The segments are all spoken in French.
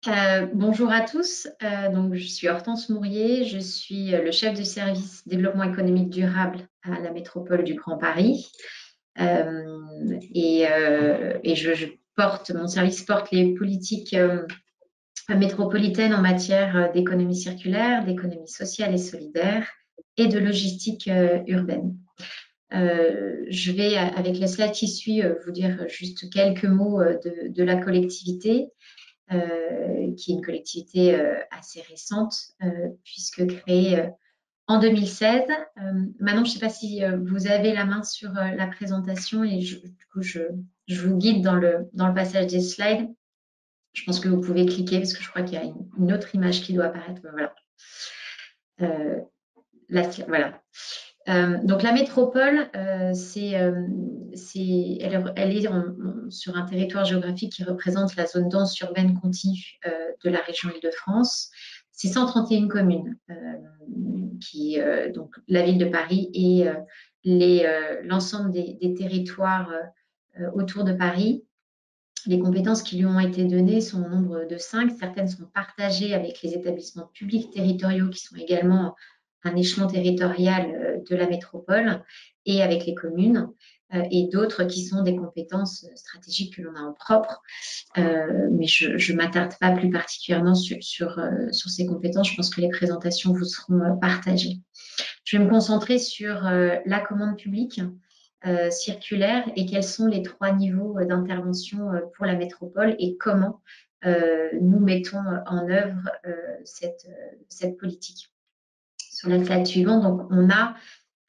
Bonjour à tous. Donc, je suis Hortense Mourier, je suis le chef du service développement économique durable à la métropole du Grand Paris. Mon service porte les politiques métropolitaines en matière d'économie circulaire, d'économie sociale et solidaire et de logistique urbaine. Je vais, avec la slide qui suit, vous dire juste quelques mots de la collectivité. Qui est une collectivité assez récente, puisque créée en 2016. Maintenant, je ne sais pas si vous avez la main sur la présentation et du coup, je vous guide dans le passage des slides. Je pense que vous pouvez cliquer parce que je crois qu'il y a une autre image qui doit apparaître. Voilà. Voilà. Donc la métropole, elle est sur un territoire géographique qui représente la zone dense urbaine continue de la région Île-de-France. C'est 131 communes, donc la ville de Paris et l'ensemble des territoires autour de Paris. Les compétences qui lui ont été données sont au nombre de 5. Certaines sont partagées avec les établissements publics territoriaux qui sont également un échelon territorial de la métropole et avec les communes, et d'autres qui sont des compétences stratégiques que l'on a en propre. Mais je ne m'attarde pas plus particulièrement sur ces compétences. Je pense que les présentations vous seront partagées. Je vais me concentrer sur la commande publique circulaire et quels sont les 3 niveaux d'intervention pour la métropole et comment nous mettons en œuvre cette politique. Sur la slide suivante, donc, on a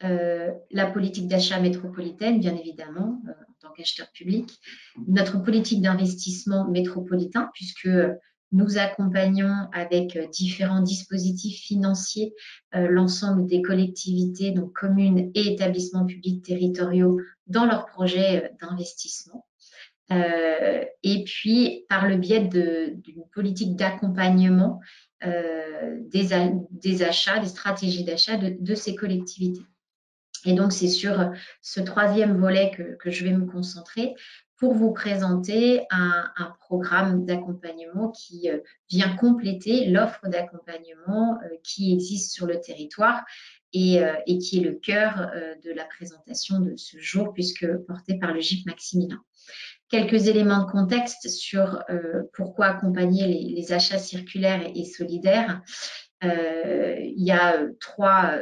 la politique d'achat métropolitaine, bien évidemment, en tant qu'acheteur public, notre politique d'investissement métropolitain, puisque nous accompagnons avec différents dispositifs financiers l'ensemble des collectivités, donc communes et établissements publics territoriaux, dans leurs projets d'investissement. Et puis, par le biais d'une politique d'accompagnement des achats, des stratégies d'achat de ces collectivités. Et donc, c'est sur ce 3e volet que je vais me concentrer pour vous présenter un programme d'accompagnement qui vient compléter l'offre d'accompagnement qui existe sur le territoire et qui est le cœur de la présentation de ce jour, puisque porté par le GIP Maximilien. Quelques éléments de contexte sur pourquoi accompagner les achats circulaires et solidaires. Il y a trois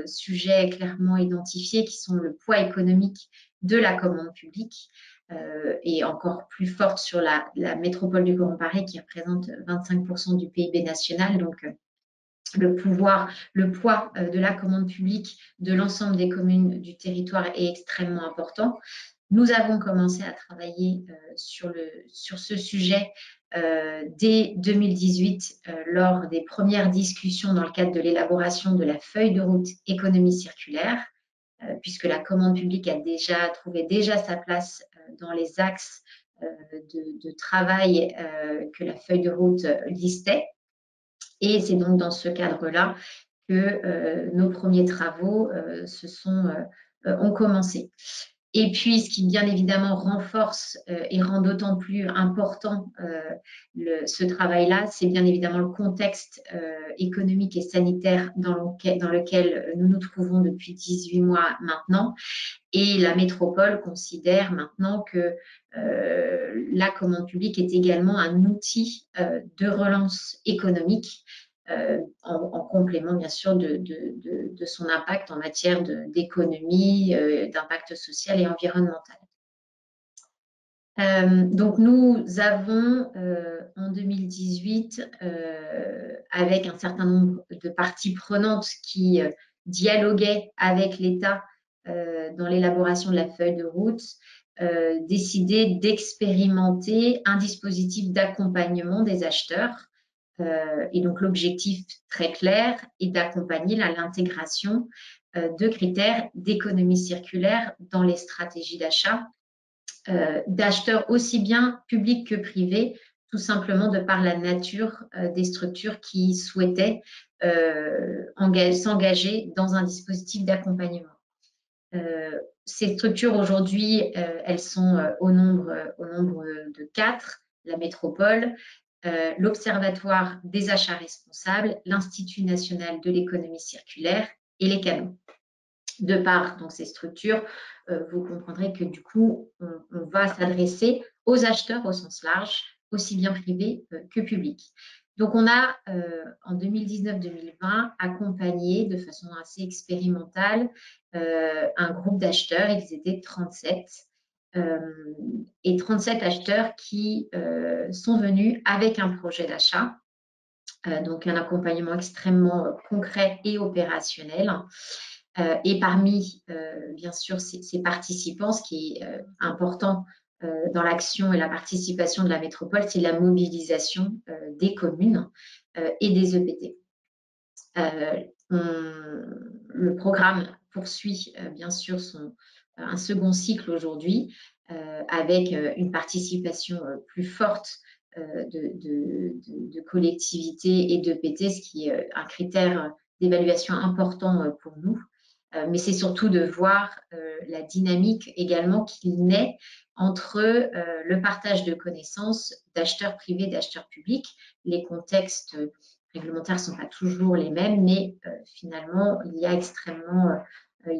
sujets clairement identifiés qui sont le poids économique de la commande publique et encore plus forte sur la métropole du Grand Paris qui représente 25% du PIB national. Donc, le poids de la commande publique de l'ensemble des communes du territoire est extrêmement important. Nous avons commencé à travailler sur ce sujet dès 2018 lors des premières discussions dans le cadre de l'élaboration de la feuille de route économie circulaire, puisque la commande publique a trouvé sa place dans les axes de travail que la feuille de route listait. Et c'est donc dans ce cadre-là que nos premiers travaux ont commencé. Et puis, ce qui bien évidemment renforce et rend d'autant plus important ce travail-là, c'est bien évidemment le contexte économique et sanitaire dans lequel nous nous trouvons depuis 18 mois maintenant. Et la métropole considère maintenant que la commande publique est également un outil de relance économique en complément bien sûr de son impact en matière d'économie, d'impact social et environnemental. Donc nous avons en 2018, avec un certain nombre de parties prenantes qui dialoguaient avec l'État dans l'élaboration de la feuille de route, décidé d'expérimenter un dispositif d'accompagnement des acheteurs. Et donc, l'objectif très clair est d'accompagner l'intégration de critères d'économie circulaire dans les stratégies d'achat d'acheteurs aussi bien publics que privés, tout simplement de par la nature des structures qui souhaitaient s'engager dans un dispositif d'accompagnement. Ces structures aujourd'hui, elles sont au nombre de 4, la métropole, l'Observatoire des achats responsables, l'Institut national de l'économie circulaire et les canaux. De par donc, ces structures, vous comprendrez que du coup, on va s'adresser aux acheteurs au sens large, aussi bien privés que publics. Donc, on a, en 2019-2020, accompagné de façon assez expérimentale un groupe d'acheteurs, ils étaient 37, et 37 acheteurs qui sont venus avec un projet d'achat, donc un accompagnement extrêmement concret et opérationnel. Et parmi, bien sûr, ces participants, ce qui est important dans l'action et la participation de la métropole, c'est la mobilisation des communes et des EPT. Le programme poursuit bien sûr un second cycle aujourd'hui avec une participation plus forte de collectivités et d'EPT, ce qui est un critère d'évaluation important pour nous. Mais c'est surtout de voir la dynamique également qu'il naît entre le partage de connaissances d'acheteurs privés, d'acheteurs publics. Les contextes réglementaires ne sont pas toujours les mêmes, mais finalement, il y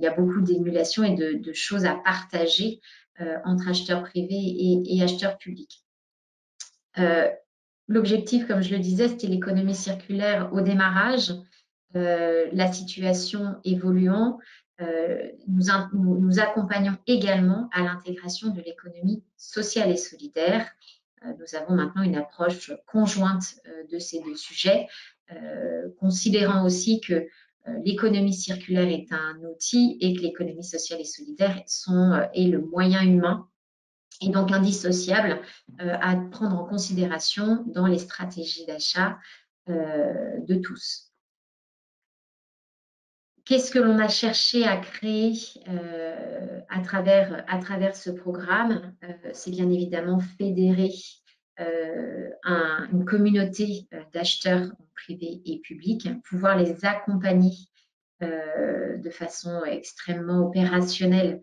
a beaucoup d'émulation et de choses à partager entre acheteurs privés et acheteurs publics. L'objectif, comme je le disais, c'était l'économie circulaire au démarrage. La situation évoluant, nous accompagnons également à l'intégration de l'économie sociale et solidaire. Nous avons maintenant une approche conjointe de ces deux sujets, considérant aussi que l'économie circulaire est un outil et que l'économie sociale et solidaire est le moyen humain et donc indissociable à prendre en considération dans les stratégies d'achat de tous. Qu'est-ce que l'on a cherché à créer à travers ce programme? C'est bien évidemment fédérer une communauté d'acheteurs privés et publics, pouvoir les accompagner de façon extrêmement opérationnelle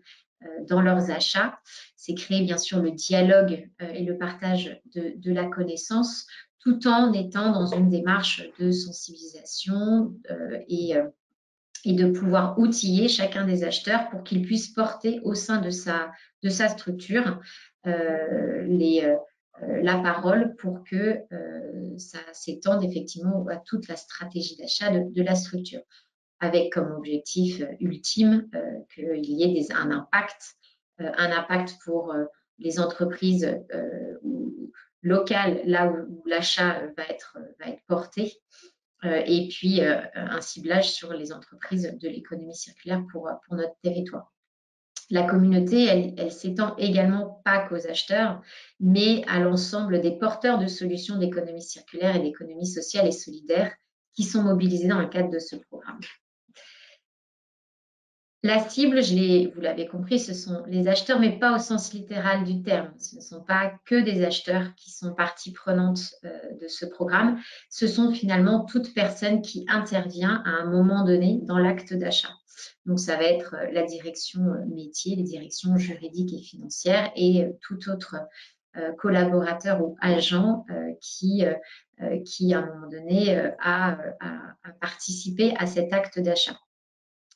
dans leurs achats. C'est créer bien sûr le dialogue et le partage de la connaissance, tout en étant dans une démarche de sensibilisation et de pouvoir outiller chacun des acheteurs pour qu'ils puissent porter au sein de sa structure la parole pour que ça s'étende effectivement à toute la stratégie d'achat de la structure, avec comme objectif ultime qu'il y ait un impact pour les entreprises locales, là où l'achat va être porté, et puis un ciblage sur les entreprises de l'économie circulaire pour notre territoire. La communauté, elle s'étend également pas qu'aux acheteurs, mais à l'ensemble des porteurs de solutions d'économie circulaire et d'économie sociale et solidaire qui sont mobilisés dans le cadre de ce programme. La cible, vous l'avez compris, ce sont les acheteurs, mais pas au sens littéral du terme. Ce ne sont pas que des acheteurs qui sont partie prenante de ce programme. Ce sont finalement toute personne qui intervient à un moment donné dans l'acte d'achat. Donc, ça va être la direction métier, les directions juridiques et financières et tout autre collaborateur ou agent qui, à un moment donné, a participé à cet acte d'achat.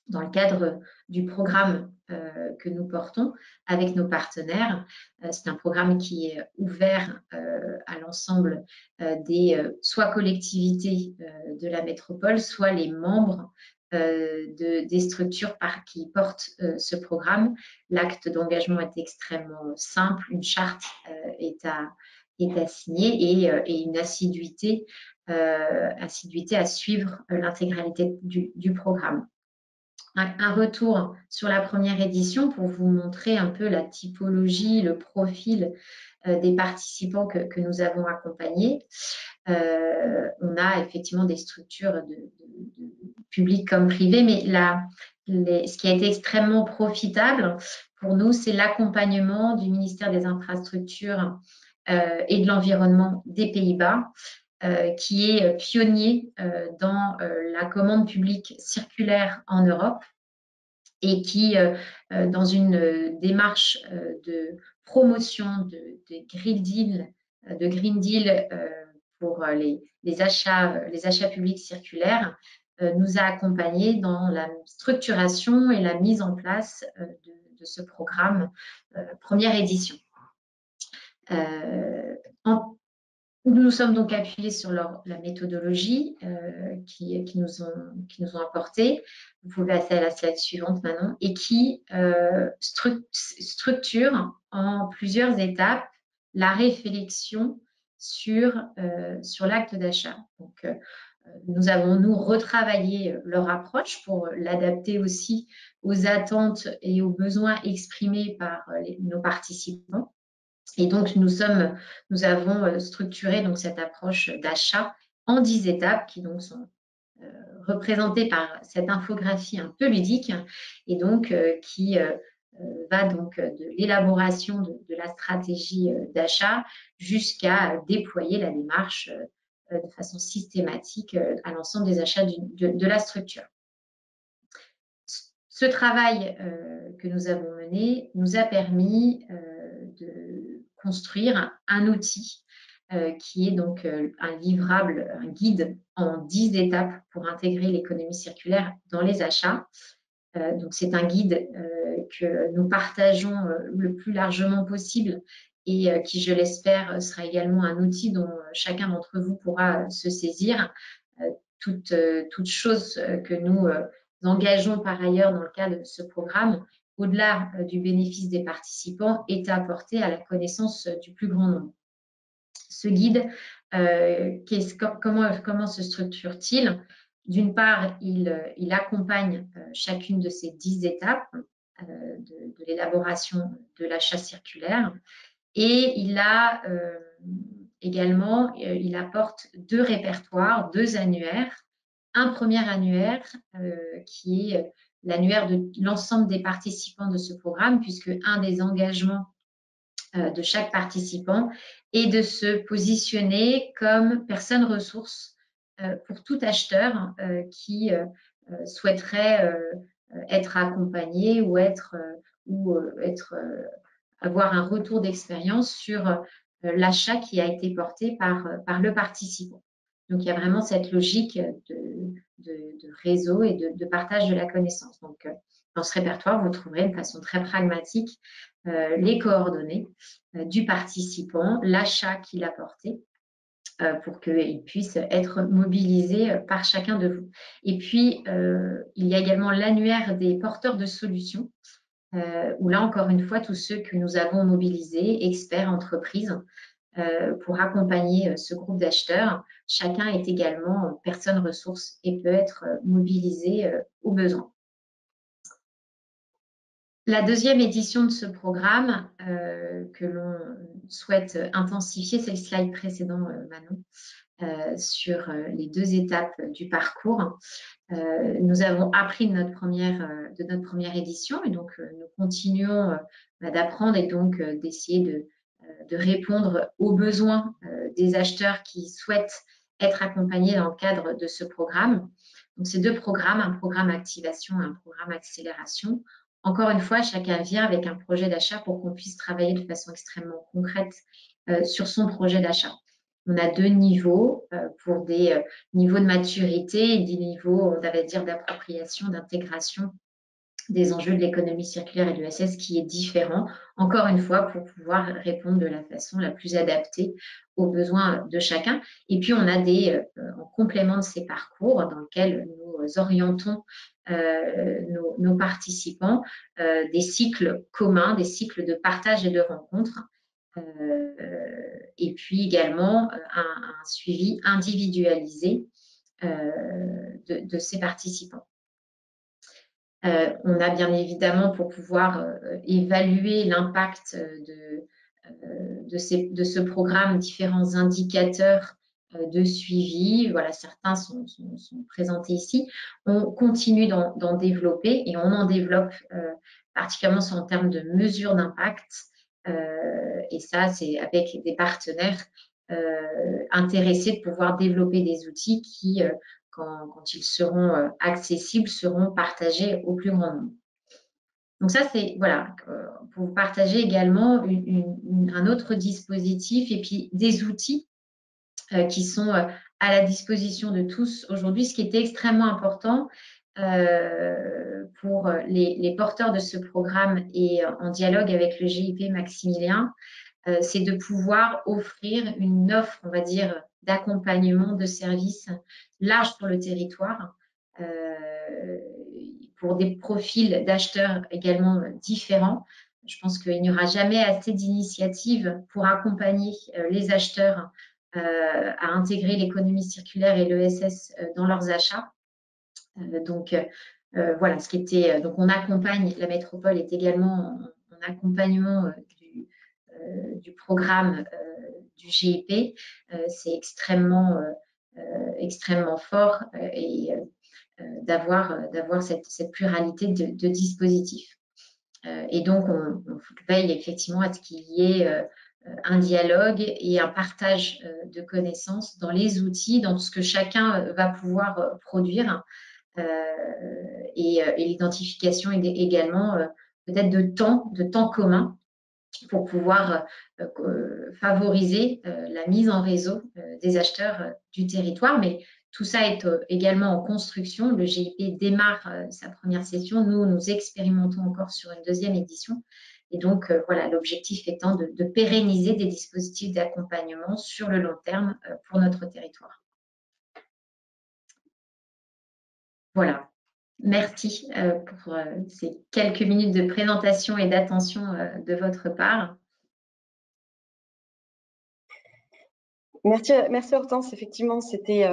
Dans le cadre du programme que nous portons avec nos partenaires, c'est un programme qui est ouvert à l'ensemble des soit collectivités de la métropole, soit les membres des structures qui portent ce programme. L'acte d'engagement est extrêmement simple, une charte est à signer et une assiduité à suivre l'intégralité du programme. Un retour sur la première édition pour vous montrer un peu la typologie, le profil des participants que nous avons accompagnés. On a effectivement des structures de publiques comme privées, mais ce qui a été extrêmement profitable pour nous, c'est l'accompagnement du ministère des Infrastructures et de l'Environnement des Pays-Bas, qui est pionnier dans la commande publique circulaire en Europe et qui, dans une démarche de promotion de Green Deal pour les achats publics circulaires, nous a accompagnés dans la structuration et la mise en place de ce programme première édition. Nous nous sommes donc appuyés sur la méthodologie qui nous ont apporté. Vous pouvez passer à la slide suivante maintenant, et qui structure en plusieurs étapes la réflexion sur l'acte d'achat. Donc, nous avons, retravaillé leur approche pour l'adapter aussi aux attentes et aux besoins exprimés par nos participants. Et donc, nous avons structuré donc, cette approche d'achat en 10 étapes qui donc sont représentées par cette infographie un peu ludique, et donc qui va donc de l'élaboration de la stratégie d'achat jusqu'à déployer la démarche de façon systématique à l'ensemble des achats de la structure. Ce travail que nous avons mené nous a permis de construire un outil qui est donc un livrable, un guide en 10 étapes pour intégrer l'économie circulaire dans les achats. Donc c'est un guide que nous partageons le plus largement possible, et qui, je l'espère, sera également un outil dont chacun d'entre vous pourra se saisir. Toute chose que nous engageons par ailleurs dans le cadre de ce programme, au-delà du bénéfice des participants, est apporté à la connaissance du plus grand nombre. Ce guide, comment se structure-t-il? D'une part, il accompagne chacune de ces 10 étapes de l'élaboration de l'achat circulaire, et il a également, il apporte 2 répertoires, 2 annuaires. Un premier annuaire qui est l'annuaire de l'ensemble des participants de ce programme, puisque un des engagements de chaque participant est de se positionner comme personne ressource pour tout acheteur qui souhaiterait être accompagné ou avoir un retour d'expérience sur l'achat qui a été porté par le participant. Donc, il y a vraiment cette logique de réseau et de partage de la connaissance. Donc, dans ce répertoire, vous trouverez de façon très pragmatique les coordonnées du participant, l'achat qu'il a porté, pour qu'il puisse être mobilisé par chacun de vous. Et puis, il y a également l'annuaire des porteurs de solutions, où là, encore une fois, tous ceux que nous avons mobilisés, experts, entreprises, pour accompagner ce groupe d'acheteurs. Chacun est également personne ressource et peut être mobilisé au besoin. La deuxième édition de ce programme que l'on souhaite intensifier, c'est le slide précédent, Manon, sur les 2 étapes du parcours. Nous avons appris de notre première édition, et donc nous continuons d'apprendre et donc d'essayer de répondre aux besoins des acheteurs qui souhaitent être accompagnés dans le cadre de ce programme. Donc, ces 2 programmes, un programme activation et un programme accélération. Encore une fois, chacun vient avec un projet d'achat pour qu'on puisse travailler de façon extrêmement concrète sur son projet d'achat. On a 2 niveaux pour des niveaux de maturité et des niveaux, on va dire, d'appropriation, d'intégration des enjeux de l'économie circulaire et de l'ESS qui est différent, encore une fois, pour pouvoir répondre de la façon la plus adaptée aux besoins de chacun. Et puis, on a en complément de ces parcours dans lesquels nous orientons nos participants, des cycles communs, des cycles de partage et de rencontres, et puis également un suivi individualisé de ces participants. On a bien évidemment, pour pouvoir évaluer l'impact de ce programme, différents indicateurs de suivi. Voilà, certains sont présentés ici. On continue d'en développer, et on en développe particulièrement en termes de mesure d'impact. Et ça, c'est avec des partenaires intéressés de pouvoir développer des outils qui, quand ils seront accessibles, seront partagés au plus grand nombre. Donc ça, c'est voilà, pour vous partager également un autre dispositif et puis des outils qui sont à la disposition de tous aujourd'hui, ce qui était extrêmement important pour les porteurs de ce programme et en dialogue avec le GIP Maximilien, c'est de pouvoir offrir une offre, on va dire, d'accompagnement, de services large sur le territoire, pour des profils d'acheteurs également différents. Je pense qu'il n'y aura jamais assez d'initiatives pour accompagner les acheteurs à intégrer l'économie circulaire et l'ESS dans leurs achats. Donc, voilà, ce qui était. Donc, on accompagne, la métropole est également en accompagnement du programme du GIP. C'est extrêmement fort et d'avoir cette pluralité de dispositifs. Et donc, on veille effectivement à ce qu'il y ait un dialogue et un partage de connaissances dans les outils, dans ce que chacun va pouvoir produire, et l'identification également peut-être de temps commun pour pouvoir favoriser la mise en réseau des acheteurs du territoire. Mais tout ça est également en construction. Le GIP démarre sa première session. Nous expérimentons encore sur une deuxième édition. Et donc, voilà, l'objectif étant de pérenniser des dispositifs d'accompagnement sur le long terme pour notre territoire. Voilà. Merci pour ces quelques minutes de présentation et d'attention de votre part. Merci Hortense. Effectivement, c'était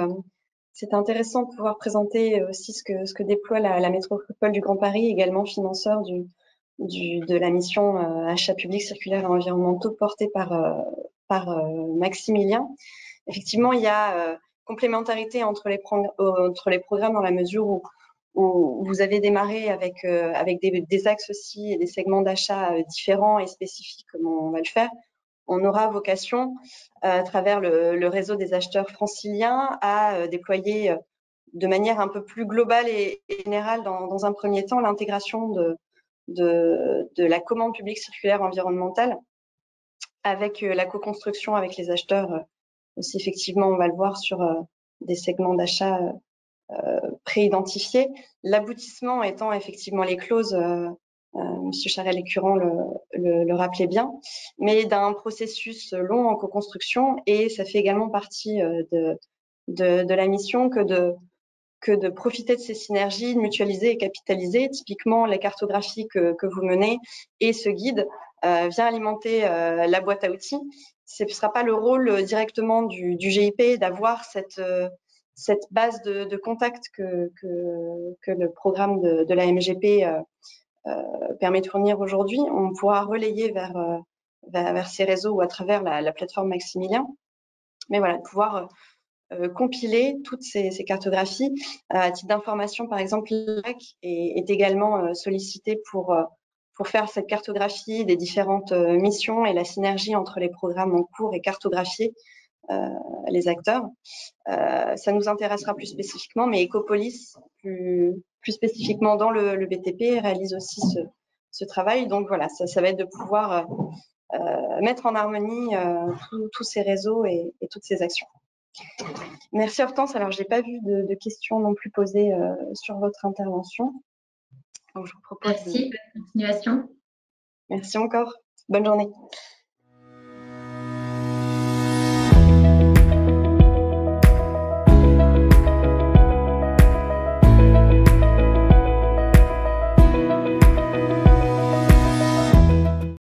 intéressant de pouvoir présenter aussi ce que déploie la métropole du Grand Paris, également financeur de la mission achats publics circulaires et environnementaux portée par Maximilien. Effectivement, il y a complémentarité entre les programmes dans la mesure où vous avez démarré avec des axes aussi et des segments d'achat différents et spécifiques comme on va le faire. On aura vocation, à travers le réseau des acheteurs franciliens, à déployer de manière un peu plus globale et générale dans un premier temps l'intégration de la commande publique circulaire environnementale avec la co-construction avec les acheteurs. Aussi, effectivement, on va le voir sur des segments d'achat pré-identifiés. L'aboutissement étant effectivement les clauses, Monsieur Charest-Lécurrent le rappelait bien, mais d'un processus long en co-construction, et ça fait également partie de la mission que de profiter de ces synergies, de mutualiser et capitaliser. Typiquement, la cartographie que vous menez et ce guide vient alimenter la boîte à outils. Ce ne sera pas le rôle directement du GIP d'avoir cette base de contact que le programme de la MGP permet de fournir aujourd'hui. On pourra relayer vers ces réseaux ou à travers la plateforme Maximilien. Mais voilà, de pouvoir compiler toutes ces cartographies. À titre d'information, par exemple, l'AC est également sollicité pour faire cette cartographie des différentes missions et la synergie entre les programmes en cours et cartographier les acteurs. Ça nous intéressera plus spécifiquement, mais Ecopolis, plus spécifiquement dans le BTP, réalise aussi ce travail. Donc voilà, ça va être de pouvoir mettre en harmonie tous ces réseaux et toutes ces actions. Merci Hortense. Alors, je n'ai pas vu de questions non plus posées sur votre intervention. Donc, je vous propose Merci, bonne continuation. Merci encore. Bonne journée.